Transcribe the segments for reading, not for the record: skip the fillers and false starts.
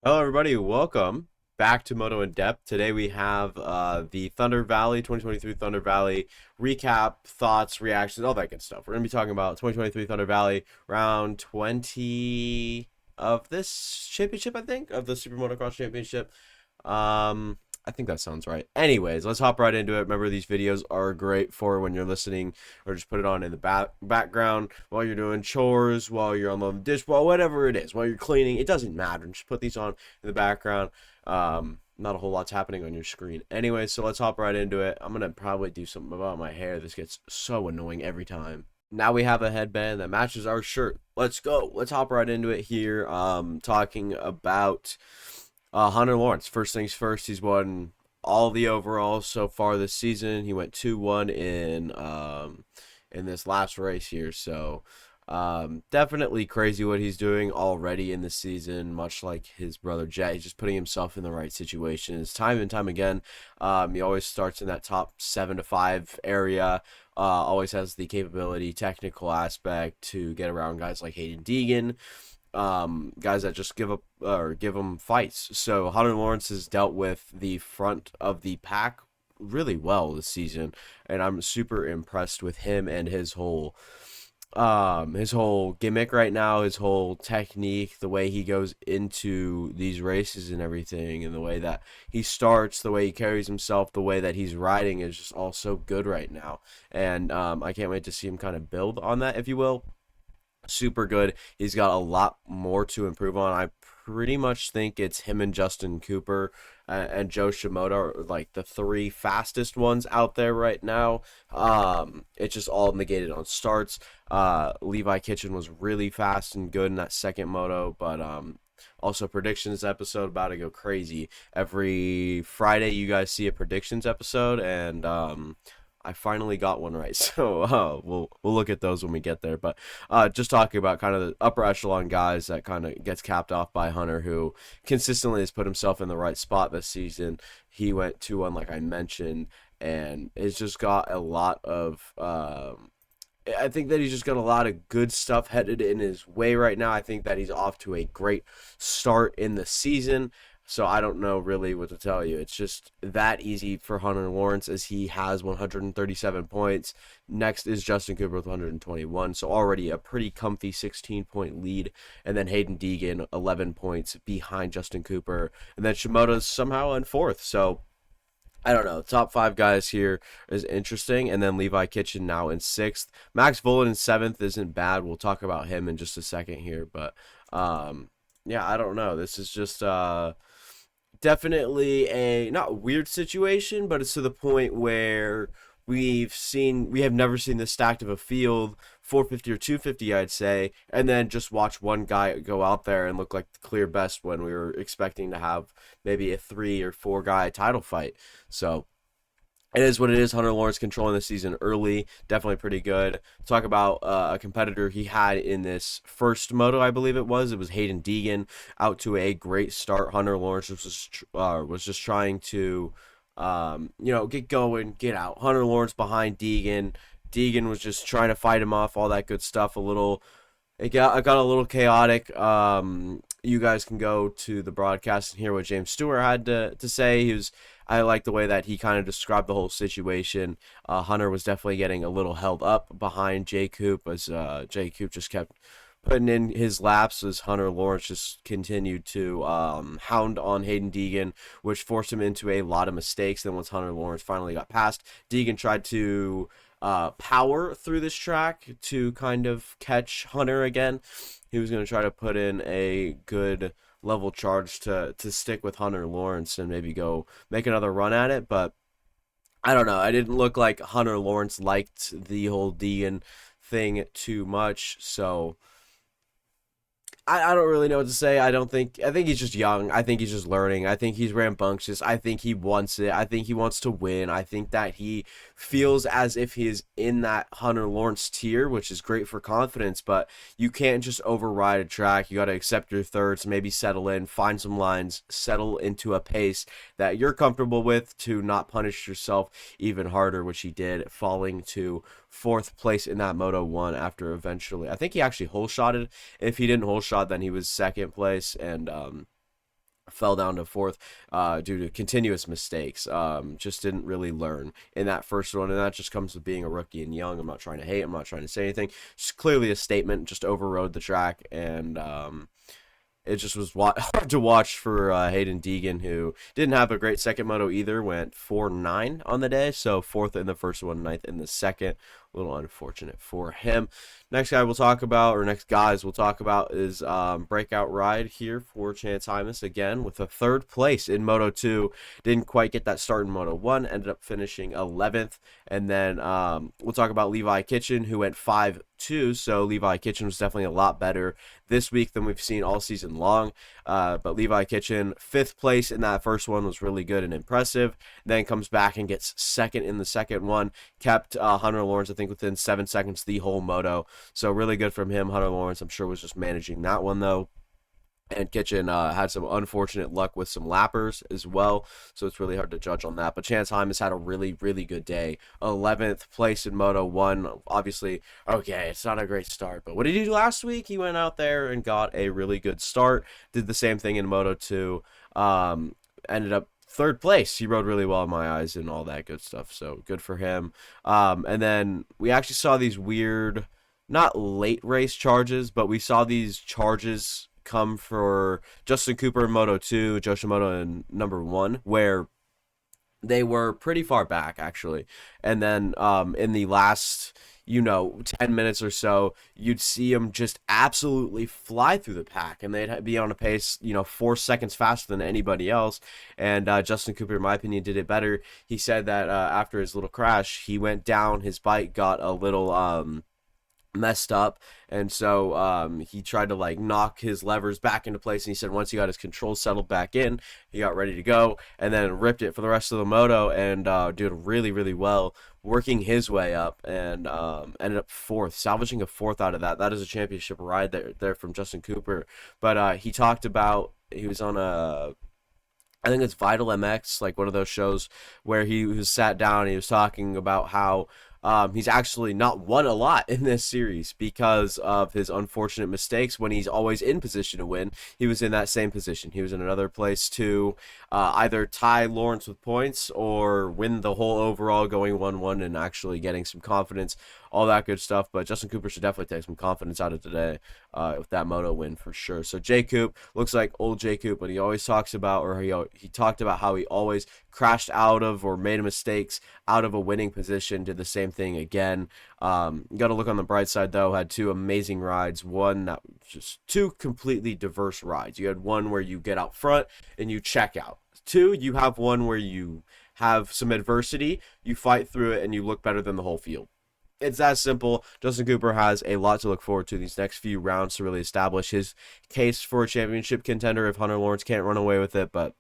Hello, everybody. Welcome back to Moto in Depth. Today we have the Thunder Valley 2023 Thunder Valley recap, thoughts, reactions, all that good stuff. We're going to be talking about 2023 Thunder Valley round 20 of this championship, I think, of the Super Motocross Championship. I think that sounds right. Anyways, let's hop right into it. Remember, these videos are great for when you're listening, or just put it on in the background while you're doing chores, while you're unloading the dish, well, whatever it is, while you're cleaning. It doesn't matter. Just put these on in the background. Not a whole lot's happening on your screen. Anyway, so let's hop right into it. I'm gonna probably do something about my hair. This gets so annoying every time. Now we have a headband that matches our shirt. Let's go. Let's hop right into it here. Talking about Hunter Lawrence. First things first, he's won all the overalls so far this season. He went 2-1 in this last race here. So definitely crazy what he's doing already in the season, much like his brother Jet. He's just putting himself in the right situations time and time again. He always starts in that top 7 to 5 area. Always has the capability, technical aspect to get around guys like Haiden Deegan, guys that just give up or give them fights. So Hunter Lawrence has dealt with the front of the pack really well this season, and I'm super impressed with him and his whole gimmick right now, his whole technique, the way he goes into these races and everything, and the way that he starts, the way he carries himself, the way that he's riding is just all so good right now. And I can't wait to see him kind of build on that, if you will. Super good. He's got a lot more to improve on. I pretty much think it's him and Justin Cooper and Joe Shimoda are like the three fastest ones out there right now. It's just all negated on starts. Levi Kitchen was really fast and good in that second moto, but also predictions episode about to go crazy. Every Friday you guys see a predictions episode, and I finally got one right, so we'll look at those when we get there. But just talking about kind of the upper echelon guys that kind of gets capped off by Hunter, who consistently has put himself in the right spot this season. He went 2-1, like I mentioned, and it's just got a lot of. I think that he's just got a lot of good stuff headed in his way right now. I think that he's off to a great start in the season. So I don't know really what to tell you. It's just that easy for Hunter Lawrence as he has 137 points. Next is Justin Cooper with 121. So already a pretty comfy 16-point lead. And then Haiden Deegan 11 points behind Justin Cooper. And then Shimoda's somehow in fourth. So I don't know. Top five guys here is interesting. And then Levi Kitchen now in sixth. Max Bullen in seventh isn't bad. We'll talk about him in just a second here. But yeah, I don't know. This is just definitely a not weird situation, but it's to the point where we have never seen this stacked of a field, 450 or 250, I'd say, and then just watch one guy go out there and look like the clear best when we were expecting to have maybe a 3 or 4 guy title fight. So it is what it is. Hunter Lawrence controlling the season early, definitely pretty good. Talk about a competitor he had in this first moto, I believe it was. It was Haiden Deegan, out to a great start. Hunter Lawrence was just trying to, get going, get out. Hunter Lawrence behind Deegan. Deegan was just trying to fight him off, all that good stuff. It got a little chaotic. You guys can go to the broadcast and hear what James Stewart had to say. I like the way that he kind of described the whole situation. Hunter was definitely getting a little held up behind J Coop as J Coop just kept putting in his laps as Hunter Lawrence just continued to hound on Haiden Deegan, which forced him into a lot of mistakes. Then once Hunter Lawrence finally got past, Deegan tried to power through this track to kind of catch Hunter again. He was going to try to put in a good level charge to stick with Hunter Lawrence and maybe go make another run at it, but I don't know. I didn't look like Hunter Lawrence liked the whole Deegan thing too much, so I don't really know what to say. I think he's just young. I think he's just learning. I think he's rambunctious. I think he wants it. I think he wants to win. I think that he feels as if he is in that Hunter Lawrence tier, which is great for confidence, but you can't just override a track. You got to accept your thirds, maybe settle in, find some lines, settle into a pace that you're comfortable with to not punish yourself even harder, which he did, falling to fourth place in that Moto 1 after eventually, I think he actually hole shotted. If he didn't hole shot, then he was second place, and fell down to fourth due to continuous mistakes. Just didn't really learn in that first one, and that just comes with being a rookie and young. I'm not trying to hate. I'm not trying to say anything. It's clearly a statement. Just overrode the track, and it just was hard to watch for Haiden Deegan, who didn't have a great second moto either. Went 4-9 on the day, so fourth in the first one, ninth in the second. A little unfortunate for him. Next guy we'll talk about, or next guys we'll talk about, is breakout ride here for Chance Hymas again with a third place in Moto 2. Didn't quite get that start in Moto 1, ended up finishing 11th. And then we'll talk about Levi Kitchen, who went 5-2. So Levi Kitchen was definitely a lot better this week than we've seen all season long. But Levi Kitchen, 5th place in that first one, was really good and impressive. Then comes back and gets second in the second one. Kept Hunter Lawrence, I think, within 7 seconds the whole moto. So really good from him. Hunter Lawrence, I'm sure, was just managing that one, though. And Kitchen had some unfortunate luck with some lappers as well, so it's really hard to judge on that. But Chance Hymas had a really, really good day. 11th place in Moto 1. Obviously, okay, it's not a great start, but what did he do last week? He went out there and got a really good start. Did the same thing in Moto 2. Ended up third place. He rode really well in my eyes and all that good stuff, so good for him. And then we actually saw these weird, not late race charges, but we saw these charges come for Justin Cooper in Moto 2, Joe Shimoda in number 1, where they were pretty far back, actually. And then in the last, 10 minutes or so, you'd see them just absolutely fly through the pack, and they'd be on a pace, 4 seconds faster than anybody else. And Justin Cooper, in my opinion, did it better. He said that after his little crash, he went down, his bike got a little messed up, and so he tried to knock his levers back into place, and he said once he got his controls settled back in, he got ready to go, and then ripped it for the rest of the moto, and did really, really well, working his way up, and ended up fourth, salvaging a fourth out of that. That is a championship ride there from Justin Cooper. But he talked about, he was on I think it's Vital MX, like one of those shows where he was sat down and he was talking about how he's actually not won a lot in this series because of his unfortunate mistakes when he's always in position to win. He was in that same position. He was in another place to either tie Lawrence with points or win the whole overall, going 1-1 and actually getting some confidence, all that good stuff. But Justin Cooper should definitely take some confidence out of today with that moto win for sure. So J Coop looks like old J Coop, but he always talks about, or he talked about how he always crashed out of or made mistakes out of a winning position. Did the same thing again. Got to look on the bright side, though. Had 2 amazing rides. One that just 2 completely diverse rides. You had one where you get out front and you check out. 2, you have one where you have some adversity, you fight through it, and you look better than the whole field. It's that simple. Justin Cooper has a lot to look forward to these next few rounds to really establish his case for a championship contender if Hunter Lawrence can't run away with it. But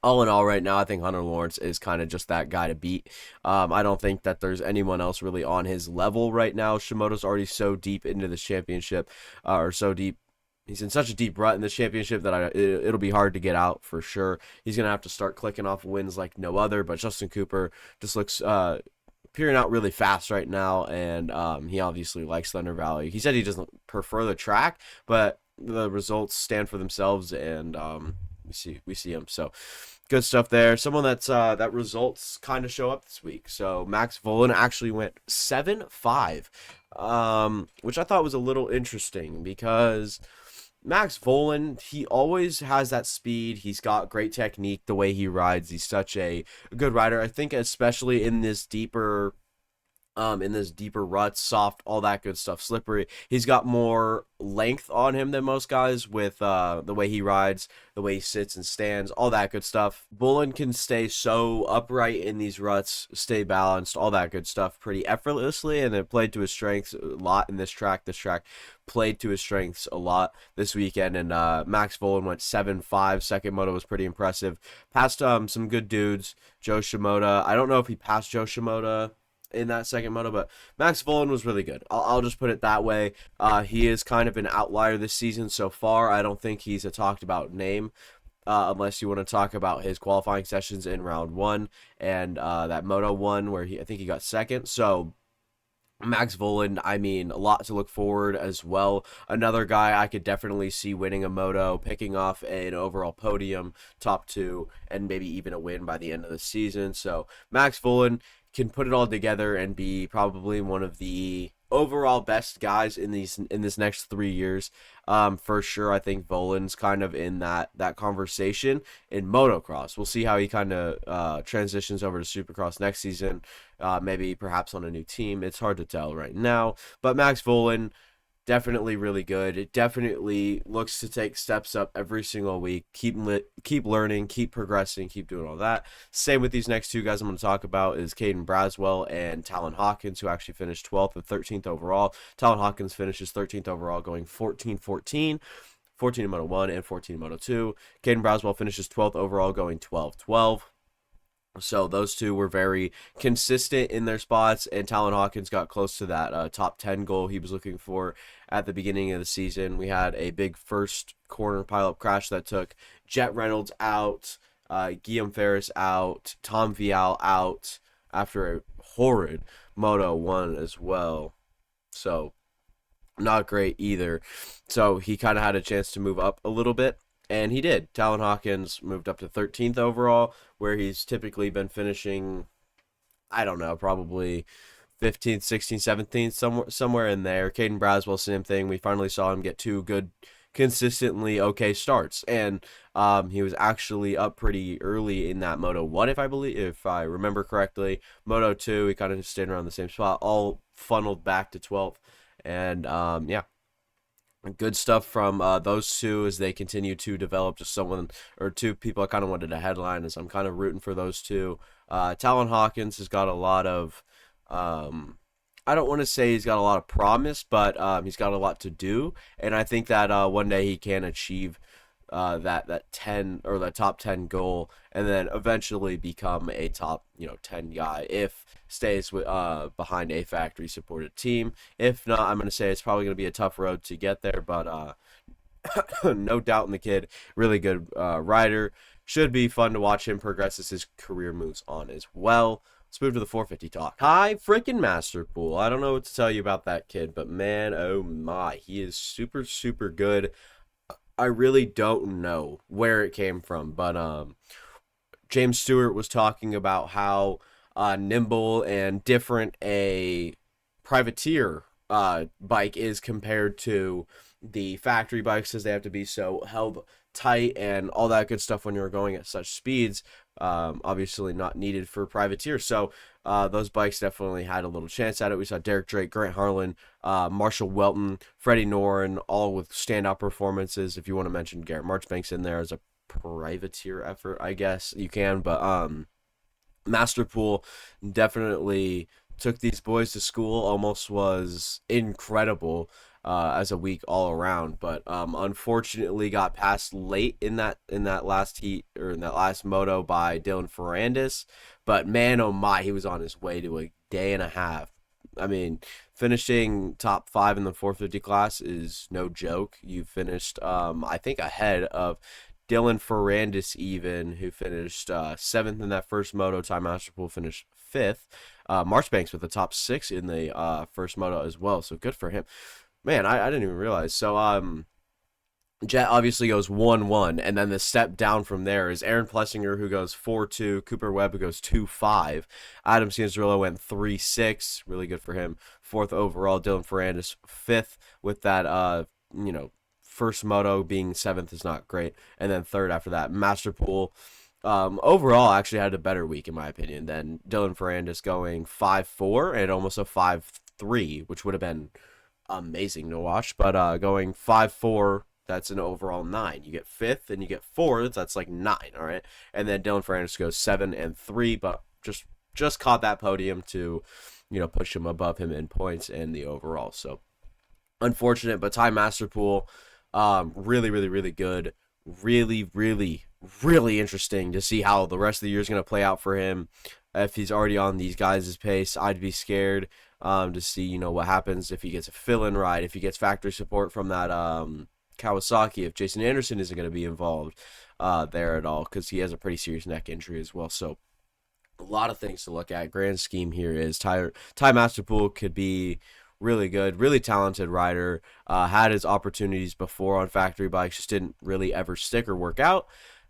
all in all, right now, I think Hunter Lawrence is kind of just that guy to beat. I don't think that there's anyone else really on his level right now. Shimoda's already so deep into this championship, or so deep. He's in such a deep rut in this championship that it'll be hard to get out for sure. He's going to have to start clicking off wins like no other. But Justin Cooper just looks appearing out really fast right now, and he obviously likes Thunder Valley. He said he doesn't prefer the track, but the results stand for themselves, and we see him. So good stuff there. Someone that's that results kind of show up this week. So Max Bullen actually went 7-5, which I thought was a little interesting because Max Bullen, he always has that speed. He's got great technique the way he rides. He's such a good rider. I think especially in this deeper ruts, soft, all that good stuff, slippery, he's got more length on him than most guys with the way he rides, the way he sits and stands, all that good stuff. Bullen can stay so upright in these ruts, stay balanced, all that good stuff pretty effortlessly, and it played to his strengths a lot in this track. This track played to his strengths a lot this weekend, and Max Bullen went 7-5. Second moto was pretty impressive. Passed some good dudes. Joe Shimoda, I don't know if he passed Joe Shimoda in that second moto, but Max Bullen was really good. I'll just put it that way. He is kind of an outlier this season so far. I don't think he's a talked about name, unless you want to talk about his qualifying sessions in round 1 and that Moto 1 where I think he got second. So Max Bullen, I mean, a lot to look forward as well. Another guy I could definitely see winning a moto, picking off an overall podium, top two, and maybe even a win by the end of the season. So Max Bullen can put it all together and be probably one of the overall best guys in this next 3 years. For sure, I think Bullen's kind of in that conversation in motocross. We'll see how he kind of transitions over to Supercross next season. Maybe perhaps on a new team. It's hard to tell right now. But Max Bullen, definitely really good. It definitely looks to take steps up every single week. Keep learning, keep progressing, keep doing all that. Same with these next two guys I'm going to talk about is Caden Braswell and Talon Hawkins, who actually finished 12th and 13th overall. Talon Hawkins finishes 13th overall, going 14-14. 14 in Moto 1 and 14 in Moto 2. Caden Braswell finishes 12th overall, going 12-12. So those two were very consistent in their spots, and Talon Hawkins got close to that top 10 goal he was looking for at the beginning of the season. We had a big first corner pileup crash that took Jet Reynolds out, Guillaume Ferris out, Tom Vial out after a horrid Moto 1 as well. So not great either. So he kind of had a chance to move up a little bit. And he did. Talon Hawkins moved up to 13th overall, where he's typically been finishing, I don't know, probably 15th, 16th, 17th, somewhere in there. Caden Braswell, same thing. We finally saw him get two good, consistently okay starts. And he was actually up pretty early in that Moto 1, if I remember correctly. Moto 2, he kind of stayed around the same spot, all funneled back to 12th. And yeah. Good stuff from those two as they continue to develop. Just someone or two people I kind of wanted to headline, as I'm kind of rooting for those two. Talon Hawkins has got a lot of, I don't want to say he's got a lot of promise, but he's got a lot to do, and I think that one day he can achieve that 10 or that top 10 goal, and then eventually become a top 10 guy if stays with behind a factory supported team. If not, I'm going to say it's probably going to be a tough road to get there, but no doubt in the kid, really good rider. Should be fun to watch him progress as his career moves on as well. Let's move to the 450 talk. Hi, freaking Masterpool. I don't know what to tell you about that kid, but man, oh my, he is super, super good. I really don't know where it came from, but James Stewart was talking about how nimble and different a privateer bike is compared to the factory bikes, as they have to be so held tight and all that good stuff when you're going at such speeds. Obviously not needed for privateers. So those bikes definitely had a little chance at it. We saw Derek Drake, Grant Harlan, Marshall Welton, Freddie Noren, all with standout performances. If you want to mention Garrett Marchbanks in there as a privateer effort, I guess you can. But Masterpool definitely took these boys to school. Almost was incredible as a week all around, but unfortunately got passed late in that last heat, or in that last moto, by Dylan Ferrandis. But man, oh my, he was on his way to a day and a half. I mean, finishing top 5 in the 450 class is no joke. You finished, I think, ahead of Dylan Ferrandis, even, who finished 7th in that first moto. Time Masterpool finished 5th. Marchbanks with the top 6 in the first moto as well, so good for him. Man, I didn't even realize. So, Jet obviously goes 1-1, and then the step down from there is Aaron Plessinger, who goes 4-2, Cooper Webb, who goes 2-5, Adam Cianzarillo went 3-6, really good for him, 4th overall, Dylan Ferrandis 5th, with that, first moto being 7th is not great, and then 3rd after that. Masterpool, overall, actually had a better week, in my opinion, than Dylan Ferrandis, going 5-4, and almost a 5-3, which would have been amazing to watch, but going 5-4, that's an overall 9. You get 5th and you get 4th, that's like 9, all right? And then Dylan Ferrandis goes 7-3, but just caught that podium to, push him above him in points and the overall. So unfortunate, but Ty Masterpool, really, really, really good. Really, really, really interesting to see how the rest of the year is going to play out for him. If he's already on these guys' pace, I'd be scared to see, what happens if he gets a fill-in ride, if he gets factory support from that Kawasaki, if Jason Anderson isn't going to be involved there at all, because he has a pretty serious neck injury as well. So a lot of things to look at. Grand scheme here is Ty Masterpool could be really good, really talented rider. Had his opportunities before on factory bikes, just didn't really ever stick or work out.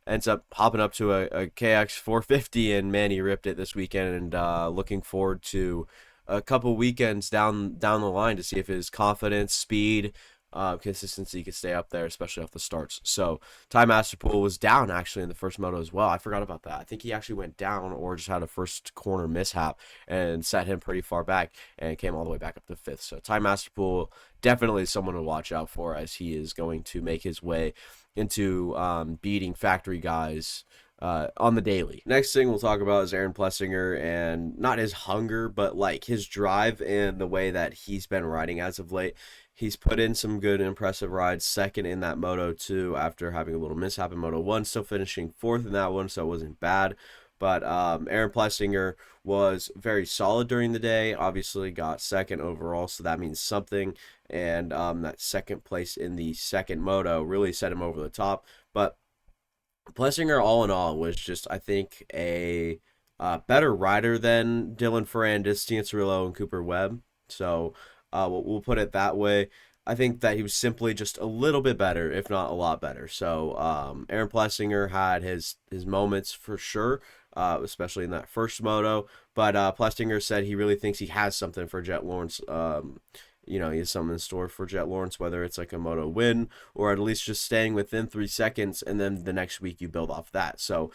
Ends up hopping up to a KX 450, and man, he ripped it this weekend. And looking forward to a couple weekends down the line to see if his confidence, speed, consistency could stay up there, especially off the starts. So Ty Masterpool was down actually in the first moto as well. I forgot about that. I think he actually went down or just had a first corner mishap and set him pretty far back and came all the way back up to fifth. So Ty Masterpool definitely someone to watch out for, as he is going to make his way into beating factory guys on the daily. Next thing we'll talk about is Aaron Plessinger, and not his hunger, but like his drive and the way that he's been riding as of late. He's put in some good, impressive rides. Second in that Moto 2 after having a little mishap in Moto 1. Still finishing fourth in that one, so it wasn't bad. But Aaron Plessinger was very solid during the day. Obviously got second overall, so that means something. And that second place in the second Moto really set him over the top. But Plessinger, all in all, was just, I think, a better rider than Dylan Ferrandis, Cianciarulo, and Cooper Webb. So we'll put it that way. I think that he was simply just a little bit better, if not a lot better. So Aaron Plessinger had his moments for sure, especially in that first moto. But Plessinger said he really thinks he has something for Jet Lawrence. He has something in store for Jet Lawrence, whether it's like a moto win or at least just staying within 3 seconds, and then the next week you build off that. So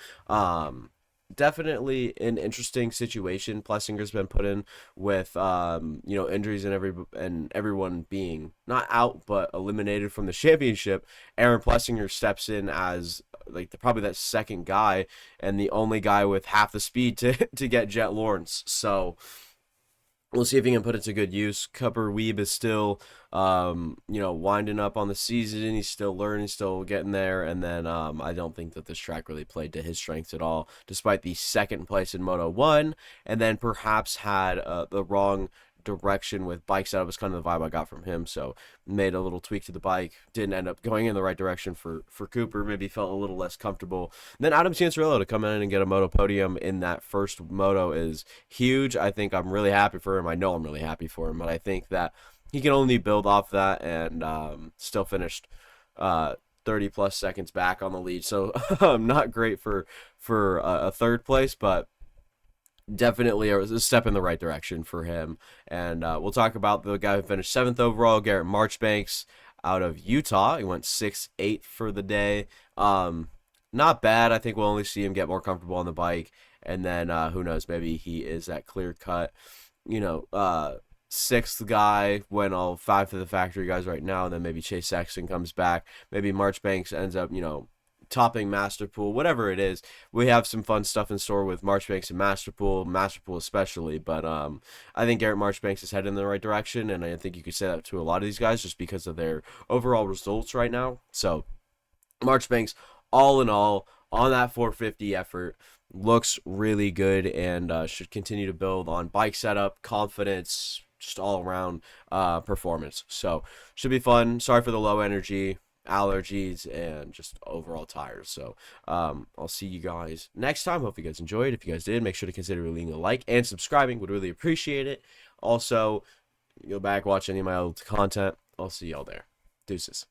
definitely an interesting situation Plessinger's been put in with injuries and everyone being not out but eliminated from the championship. Aaron Plessinger steps in as like probably that second guy and the only guy with half the speed to get Jet Lawrence. So we'll see if he can put it to good use. Cooper Weeb is still, winding up on the season. He's still learning, still getting there. And then I don't think that this track really played to his strengths at all, despite the second place in Moto 1. And then perhaps had the wrong direction with bike setup was kind of the vibe I got from him. So made a little tweak to the bike. Didn't end up going in the right direction for Cooper. Maybe felt a little less comfortable. And then Adam Cianciarulo to come in and get a moto podium in that first moto is huge. I think I'm really happy for him. I know I'm really happy for him, but I think that he can only build off that, and still finished 30 plus seconds back on the lead. So not great for a third place, but definitely a step in the right direction for him. And we'll talk about the guy who finished 7th overall, Garrett Marchbanks out of Utah. He went 6'8" for the day. Not bad. I think we'll only see him get more comfortable on the bike. And then who knows, maybe he is that clear cut, 6th guy when all 5 of the factory guys right now. And then maybe Chase Sexton comes back. Maybe Marchbanks ends up, topping Masterpool, whatever it is. We have some fun stuff in store with Marchbanks and Masterpool especially, but I think Garrett Marchbanks is headed in the right direction, and I think you could say that to a lot of these guys just because of their overall results right now. So Marchbanks, all in all, on that 450 effort, looks really good and should continue to build on bike setup, confidence, just all around performance. So should be fun. Sorry for the low energy, allergies, and just overall tires. So I'll see you guys next time. Hope you guys enjoyed. If you guys did, make sure to consider leaving a like and subscribing. Would really appreciate it. Also, go back, watch any of my old content. I'll see y'all there. Deuces.